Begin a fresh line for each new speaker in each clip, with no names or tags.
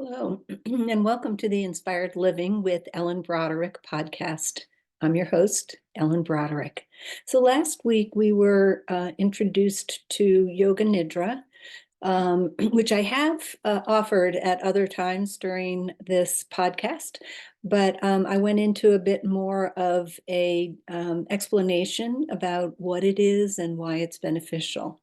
Hello, and welcome to the Inspired Living with Ellen Broderick podcast. I'm your host, Ellen Broderick. So last week we were introduced to Yoga Nidra, which I have offered at other times during this podcast, but I went into a bit more of a explanation about what it is and why it's beneficial.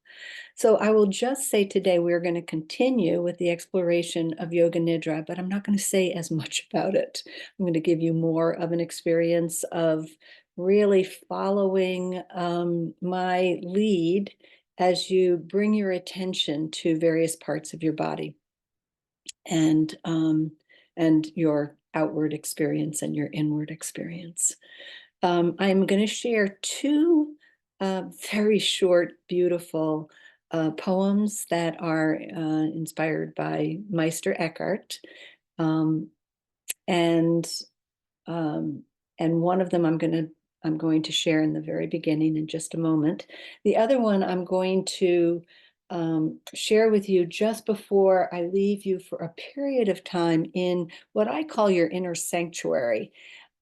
So I will just say today we're going to continue with the exploration of Yoga Nidra, but I'm not going to say as much about it. I'm going to give you more of an experience of really following my lead as you bring your attention to various parts of your body and your outward experience and your inward experience. I'm going to share two very short, beautiful poems that are inspired by Meister Eckhart, um, and um, and one of them I'm going to share in the very beginning in just a moment. The other one I'm going to share with you just before I leave you for a period of time in what I call your inner sanctuary,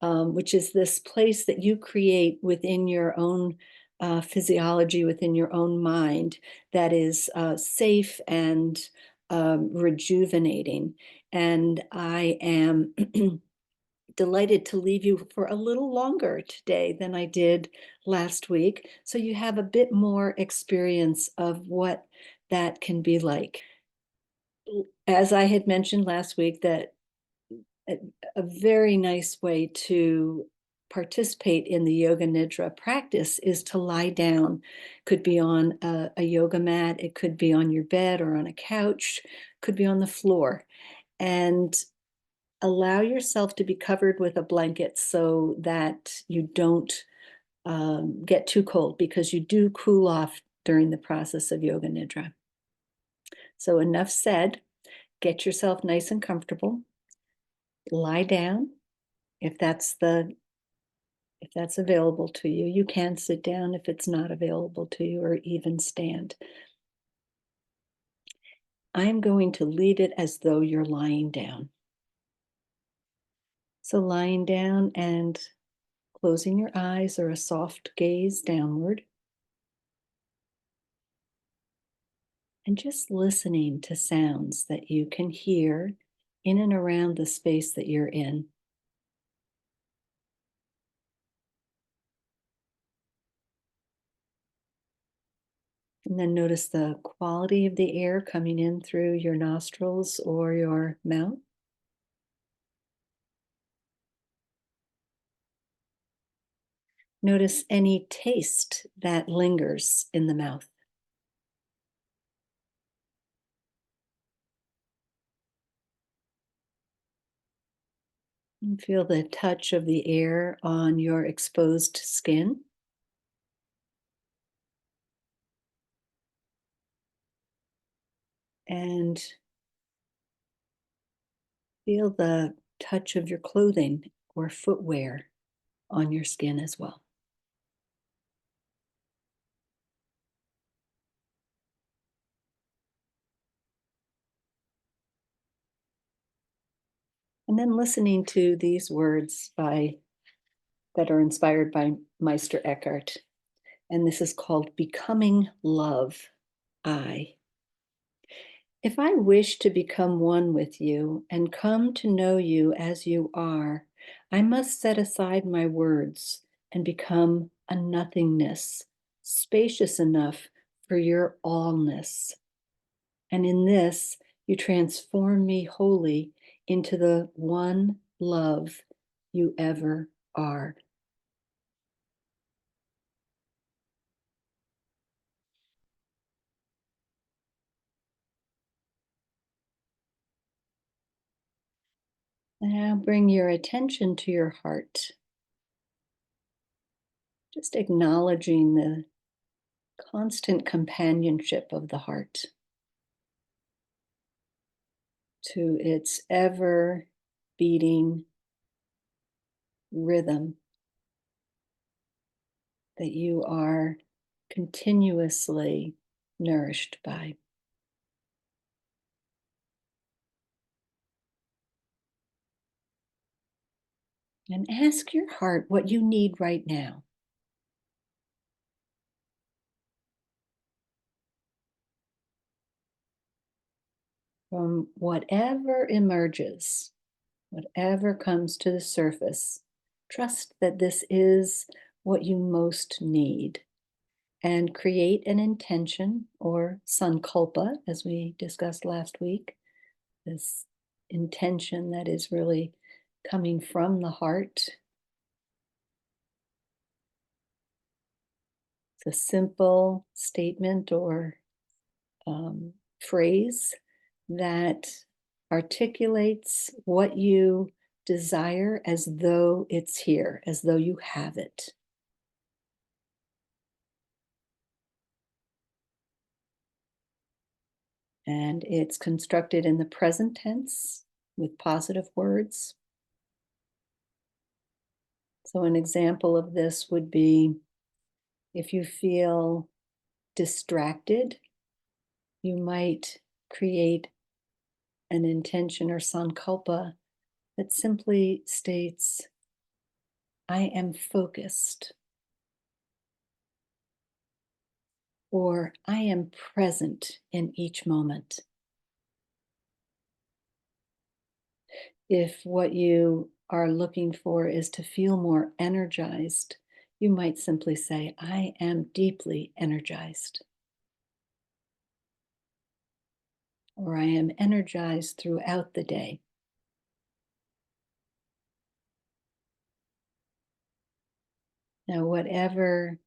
which is this place that you create within your own physiology, within your own mind, that is safe and rejuvenating. And I am delighted to leave you for a little longer today than I did last week, so you have a bit more experience of what that can be like. As I had mentioned last week, that a very nice way to participate in the Yoga Nidra practice is to lie down. Could be on a yoga mat, it could be on your bed or on a couch, could be on the floor, and allow yourself to be covered with a blanket so that you don't get too cold, because you do cool off during the process of Yoga Nidra. So enough said. Get yourself nice and comfortable. Lie down if that's available to you. You can sit down if it's not available to you, or even stand. I'm going to lead it as though you're lying down. So lying down and closing your eyes, or a soft gaze downward, and just listening to sounds that you can hear in and around the space that you're in. And then notice the quality of the air coming in through your nostrils or your mouth. Notice any taste that lingers in the mouth. And feel the touch of the air on your exposed skin. And feel the touch of your clothing or footwear on your skin as well. And then listening to these words that are inspired by Meister Eckhart. And this is called Becoming Love, I. If I wish to become one with you and come to know you as you are, I must set aside my words and become a nothingness, spacious enough for your allness. And in this, you transform me wholly into the one love you ever are. Now bring your attention to your heart, just acknowledging the constant companionship of the heart to its ever beating rhythm that you are continuously nourished by. And ask your heart what you need right now. From whatever emerges, whatever comes to the surface, trust that this is what you most need. And create an intention or sankulpa, as we discussed last week, this intention that is really coming from the heart. It's a simple statement or phrase that articulates what you desire as though it's here, as though you have it. And it's constructed in the present tense with positive words. So, an example of this would be if you feel distracted, you might create an intention or sankalpa that simply states, I am focused, or I am present in each moment. If what you are looking for is to feel more energized, you might simply say, I am deeply energized, or I am energized throughout the day. Now, whatever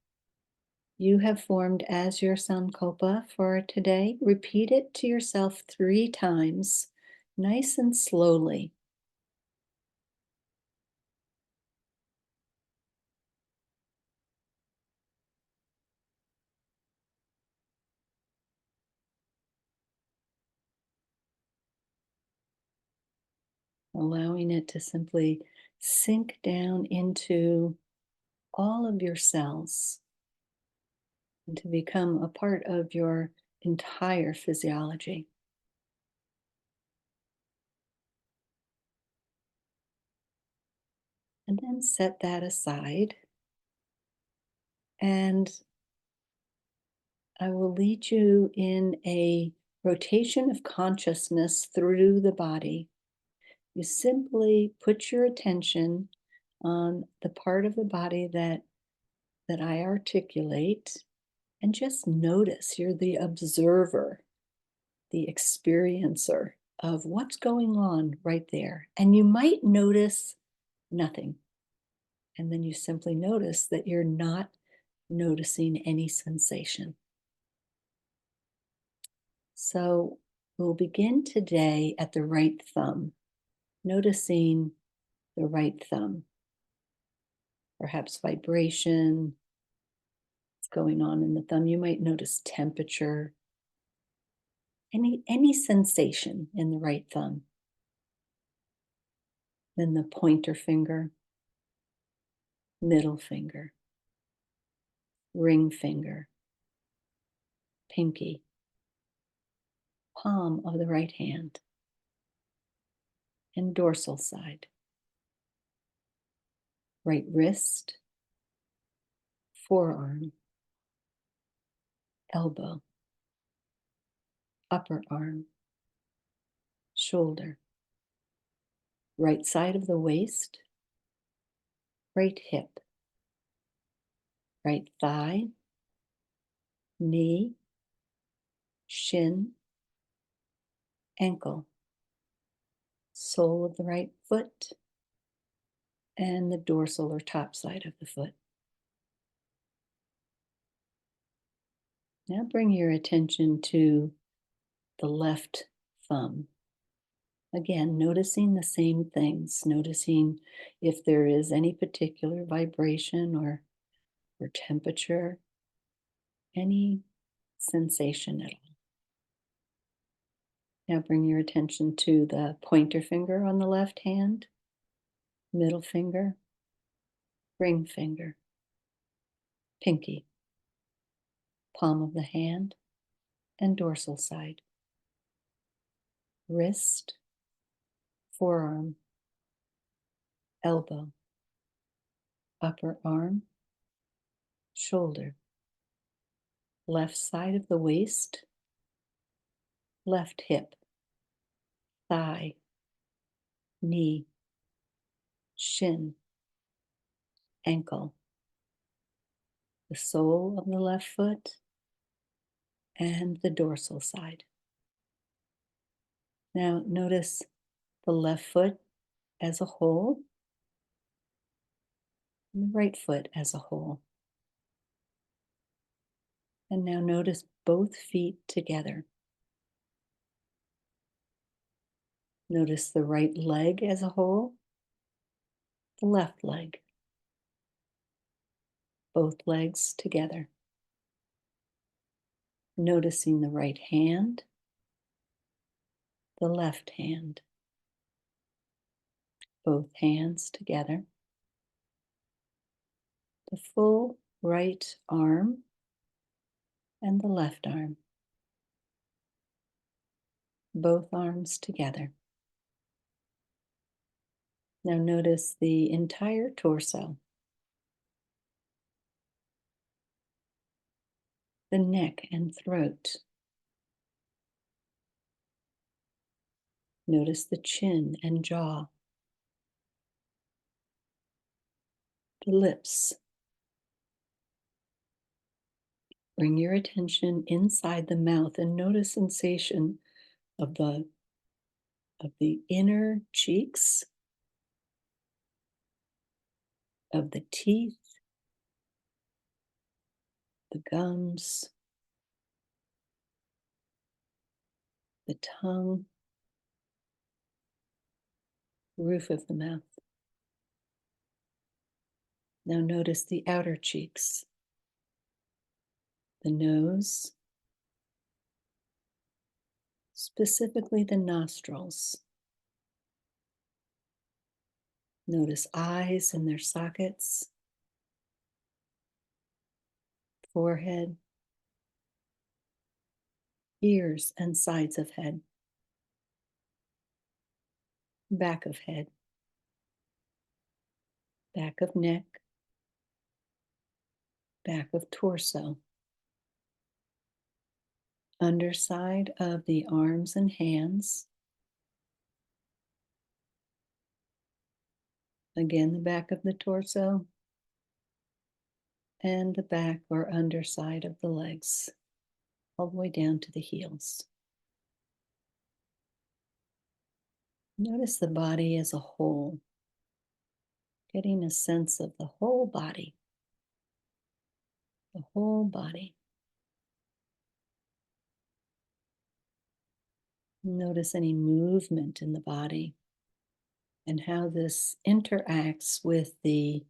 you have formed as your Sankulpa for today, repeat it to yourself 3 times, nice and slowly. Allowing it to simply sink down into all of your cells and to become a part of your entire physiology. And then set that aside, and I will lead you in a rotation of consciousness through the body. You simply put your attention on the part of the body that I articulate and just notice. You're the observer, the experiencer of what's going on right there. And you might notice nothing. And then you simply notice that you're not noticing any sensation. So we'll begin today at the right thumb, noticing the right thumb. Perhaps vibration is going on in the thumb. You might notice temperature, any sensation in the right thumb. Then the pointer finger, middle finger, ring finger, pinky, palm of the right hand, and dorsal side. Right wrist, forearm, elbow, upper arm, shoulder, right side of the waist, right hip, right thigh, knee, shin, ankle, sole of the right foot, and the dorsal or top side of the foot. Now bring your attention to the left thumb. Again, noticing the same things, noticing if there is any particular vibration or temperature, any sensation at all. Now bring your attention to the pointer finger on the left hand, middle finger, ring finger, pinky, palm of the hand, and dorsal side, wrist, forearm, elbow, upper arm, shoulder, left side of the waist, left hip, thigh, knee, shin, ankle, the sole of the left foot, and the dorsal side. Now notice the left foot as a whole and the right foot as a whole. And now notice both feet together. Notice the right leg as a whole, the left leg, both legs together. Noticing the right hand, the left hand, both hands together. The full right arm and the left arm, both arms together. Now notice the entire torso, the neck and throat. Notice the chin and jaw, the lips. Bring your attention inside the mouth and notice sensation of the inner cheeks, of the teeth, the gums, the tongue, roof of the mouth. Now notice the outer cheeks, the nose, specifically the nostrils. Notice eyes and their sockets, forehead, ears and sides of head, back of head, back of neck, back of torso, underside of the arms and hands, again the back of the torso, and the back or underside of the legs, all the way down to the heels. Notice the body as a whole, getting a sense of the whole body, the whole body. Notice any movement in the body and how this interacts with the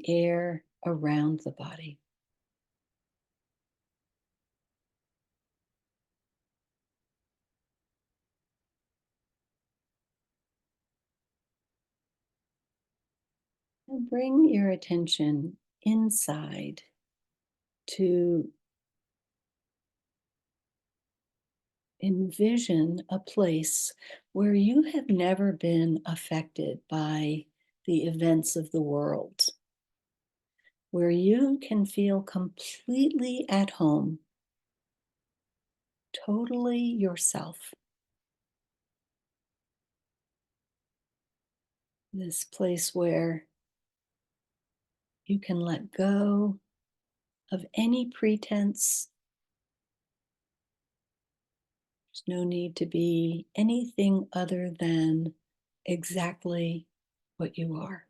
air around the body. And bring your attention inside to envision a place where you have never been affected by the events of the world, where you can feel completely at home, totally yourself. This place where you can let go of any pretense. There's no need to be anything other than exactly what you are.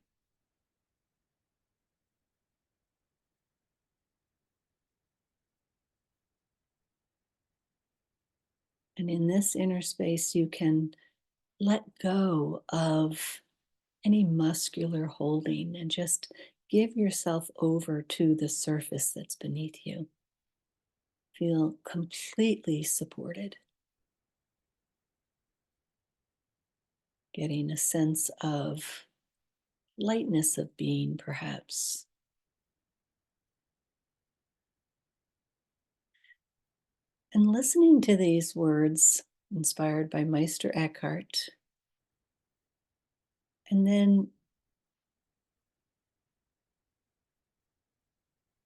And in this inner space, you can let go of any muscular holding and just give yourself over to the surface that's beneath you. Feel completely supported. Getting a sense of lightness of being, perhaps. And listening to these words inspired by Meister Eckhart, and then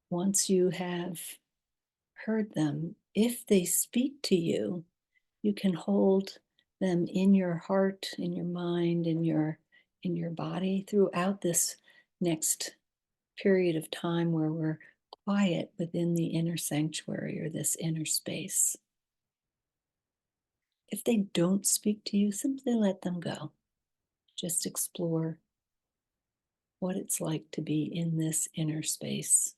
Once you have heard them, if they speak to you, you can hold them in your heart, in your mind, in your body throughout this next period of time where we're quiet within the inner sanctuary or this inner space. If they don't speak to you, simply let them go. Just explore what it's like to be in this inner space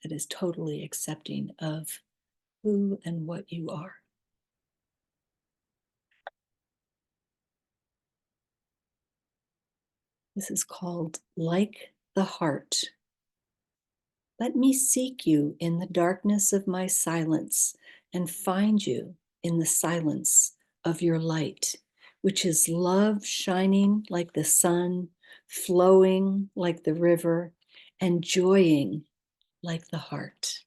that is totally accepting of who and what you are. This is called like the heart. Let me seek you in the darkness of my silence and find you in the silence of your light, which is love shining like the sun, flowing like the river, and joying like the heart.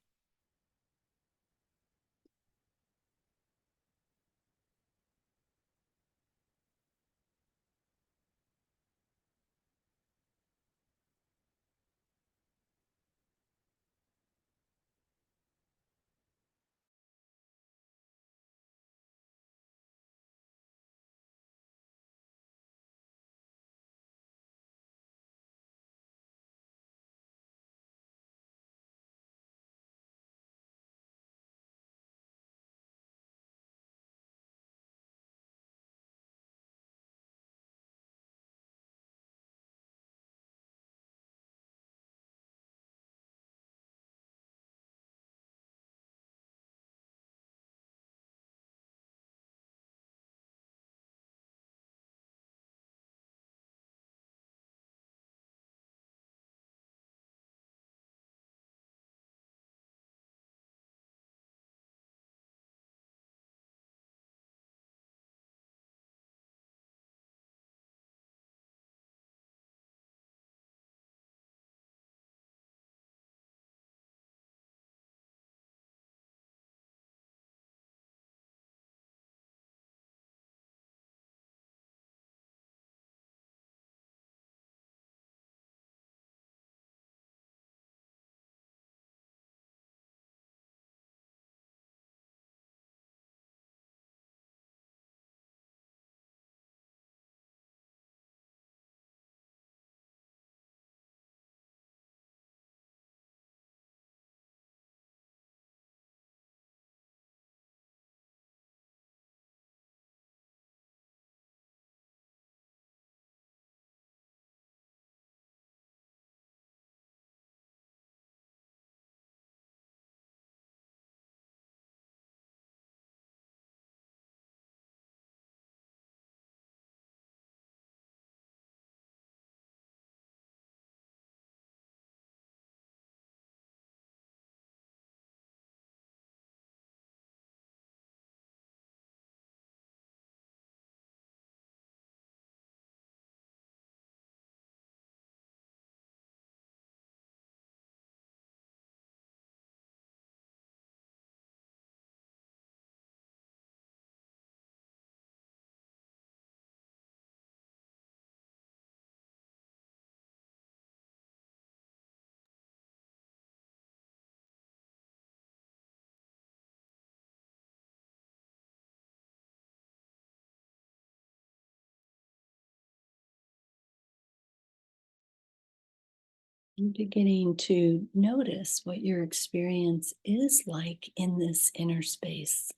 And beginning to notice what your experience is like in this inner space.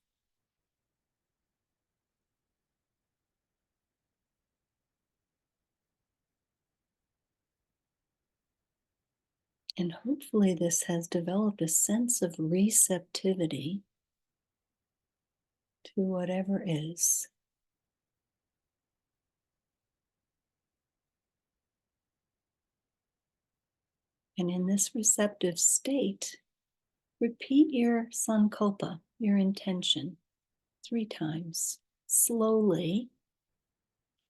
And hopefully, this has developed a sense of receptivity to whatever is. And in this receptive state, repeat your Sankulpa, your intention, 3 times. Slowly,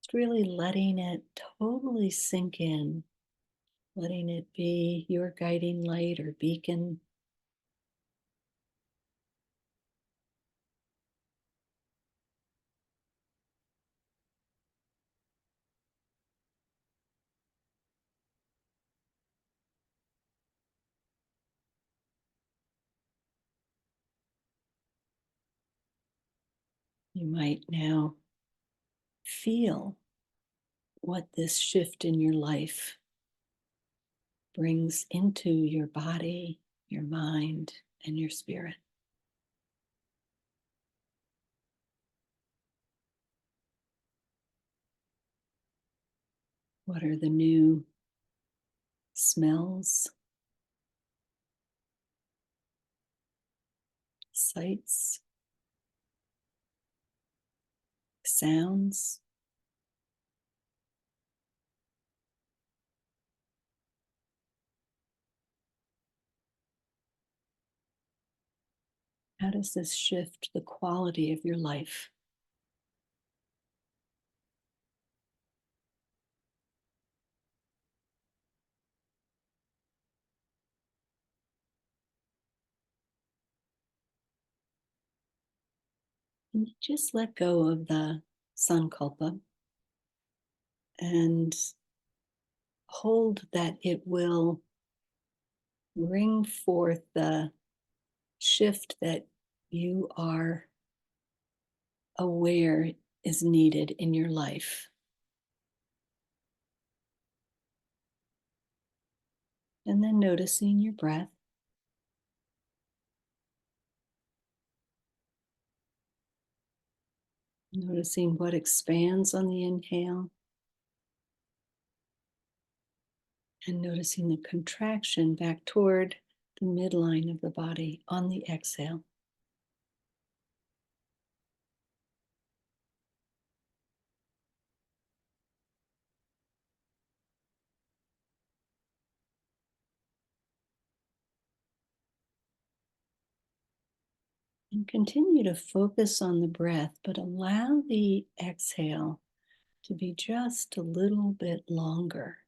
just really letting it totally sink in, letting it be your guiding light or beacon. You might now feel what this shift in your life brings into your body, your mind, and your spirit. What are the new smells, sights, sounds? How does this shift the quality of your life? And just let go of the Sankulpa and hold that it will bring forth the shift that you are aware is needed in your life. And then noticing your breath, noticing what expands on the inhale, and noticing the contraction back toward the midline of the body on the exhale. And continue to focus on the breath, but allow the exhale to be just a little bit longer.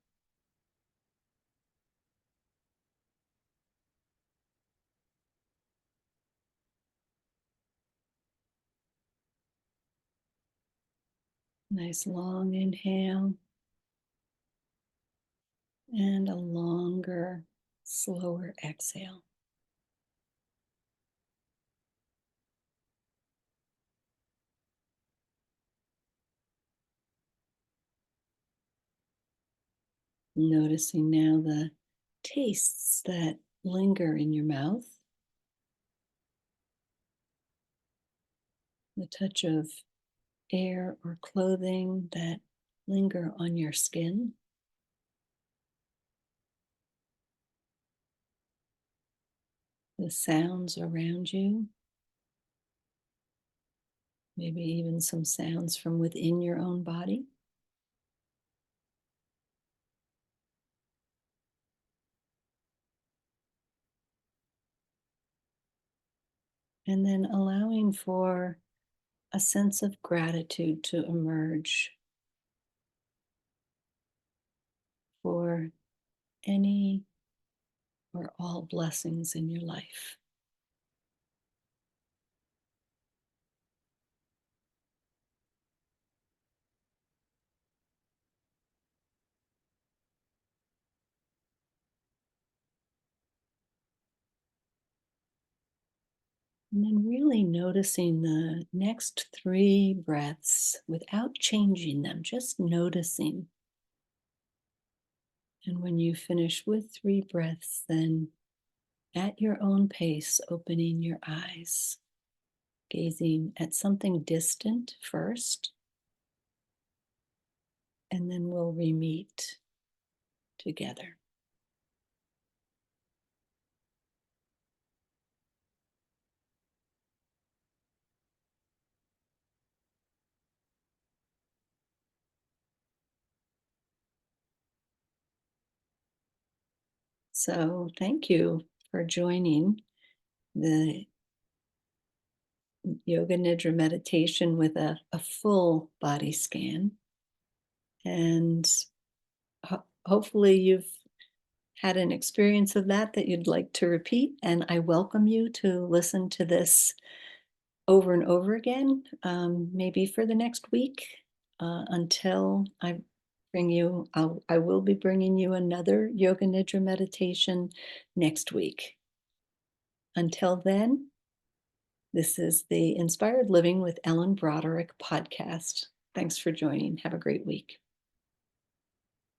Nice long inhale and a longer, slower exhale. Noticing now the tastes that linger in your mouth, the touch of air or clothing that linger on your skin, the sounds around you, maybe even some sounds from within your own body. And then allowing for a sense of gratitude to emerge for any or all blessings in your life. And then really noticing the next three breaths without changing them, just noticing. And when you finish with three breaths, then at your own pace, opening your eyes, gazing at something distant first, and then we'll re-meet together. So thank you for joining the Yoga Nidra meditation with a full body scan. And hopefully you've had an experience of that you'd like to repeat. And I welcome you to listen to this over and over again, maybe for the next week, until I will be bringing you another Yoga Nidra meditation next week. Until then, This is the Inspired Living with Ellen Broderick podcast. Thanks for joining. Have a great week.